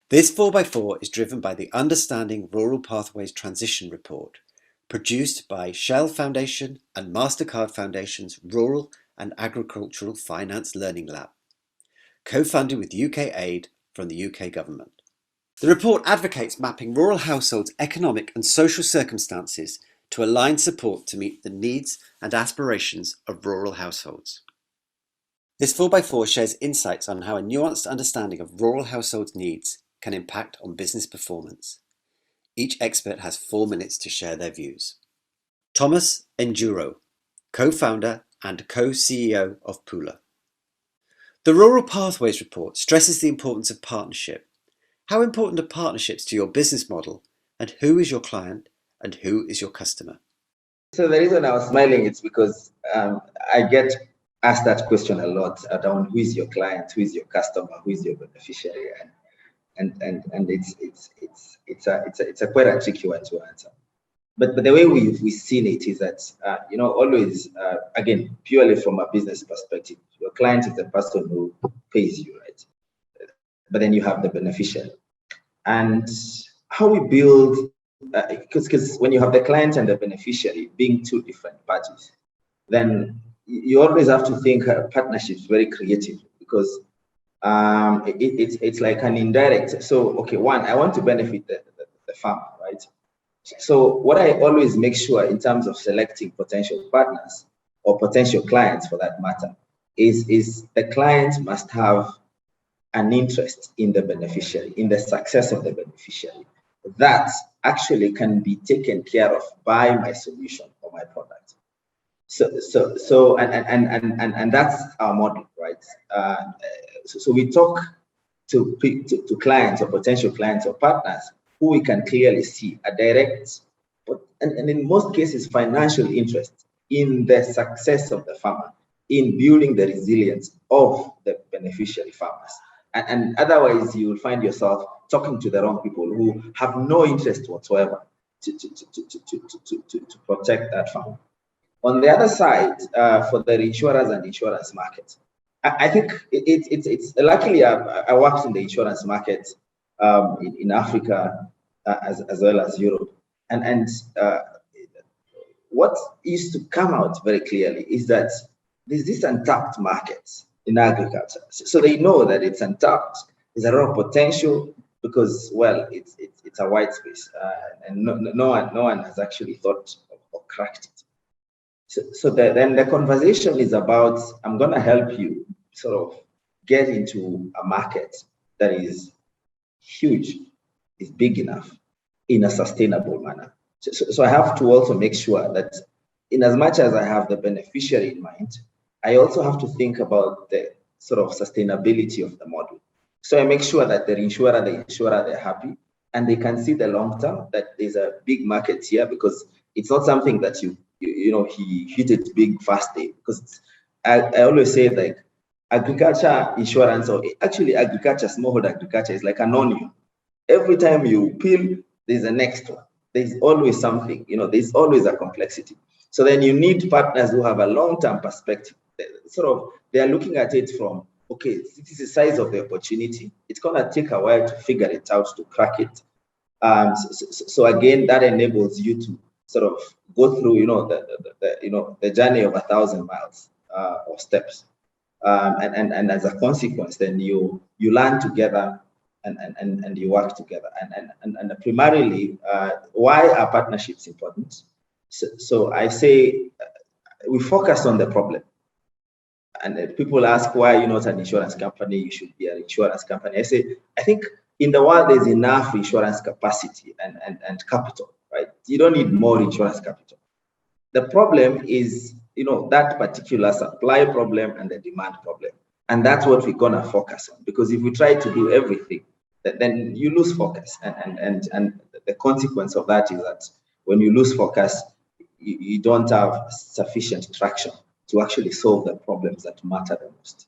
This 4x4 is driven by the Understanding Rural Pathways Transition Report, produced by Shell Foundation and MasterCard Foundation's Rural and Agricultural Finance Learning Lab, co-funded with UK aid from the UK government. The report advocates mapping rural households' economic and social circumstances to align support to meet the needs and aspirations of rural households. This 4x4 shares insights on how a nuanced understanding of rural households' needs can impact on business performance. Each expert has 4 minutes to share their views. Thomas Njeru, co-founder and co-CEO of Pula. The Rural Pathways Report stresses the importance of partnership. How important are partnerships to your business model, and who is your client and who is your customer? So the reason I was smiling is because I get asked that question a lot around who is your client, who is your customer, who is your beneficiary, and it's a quite a tricky one to answer. But the way we've seen it is that always again, purely from a business perspective, your client is the person who pays you, right? But then you have the beneficiary, and how we build. Because when you have the client and the beneficiary being two different parties, then you always have to think partnerships very creative, because it's like an indirect. So, okay, one, I want to benefit the farmer, right? So what I always make sure in terms of selecting potential partners or potential clients for that matter is the client must have an interest in the beneficiary, in the success of the beneficiary. That actually can be taken care of by my solution or my product. So that's our model, right? So we talk to clients or potential clients or partners who we can clearly see a direct, and in most cases, financial interest in the success of the farmer, in building the resilience of the beneficiary farmers. And otherwise, you will find yourself talking to the wrong people who have no interest whatsoever to protect that farm. On the other side, for the insurers and insurance market, I think it's luckily I worked in the insurance market in Africa as well as Europe, and what used to come out very clearly is that there's this untapped market in agriculture. So they know that it's untapped. There's a lot of potential because, well, it's a white space, and no one has actually thought or cracked it. So then the conversation is about, I'm going to help you sort of get into a market that is huge, is big enough in a sustainable manner. So I have to also make sure that in as much as I have the beneficiary in mind, I also have to think about the sort of sustainability of the model. So I make sure that the insurer, they're happy and they can see the long term, that there's a big market here, because it's not something that he hit it big first day. Because I always say, like, agriculture insurance, or actually agriculture, smallholder agriculture, is like an onion. Every time you peel, there's a next one. There's always something, there's always a complexity. So then you need partners who have a long-term perspective. They are looking at it from, okay, this is the size of the opportunity. It's going to take a while to figure it out, to crack it. So again, that enables you to sort of go through, the journey of 1,000 miles or steps. And as a consequence, then you learn together and you work together. And primarily, why are partnerships important? So I say we focus on the problem. And people ask, why are you not an insurance company? You should be an insurance company. I say, I think in the world, there's enough insurance capacity and capital, right? You don't need more insurance capital. The problem is, that particular supply problem and the demand problem. And that's what we're going to focus on. Because if we try to do everything, then you lose focus. And the consequence of that is that when you lose focus, you don't have sufficient traction to actually solve the problems that matter the most.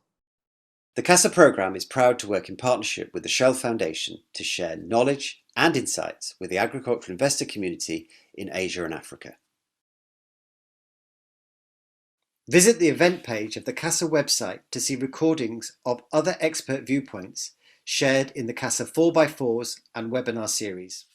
The CASA programme is proud to work in partnership with the Shell Foundation to share knowledge and insights with the agricultural investor community in Asia and Africa. Visit the event page of the CASA website to see recordings of other expert viewpoints shared in the CASA 4x4s and webinar series.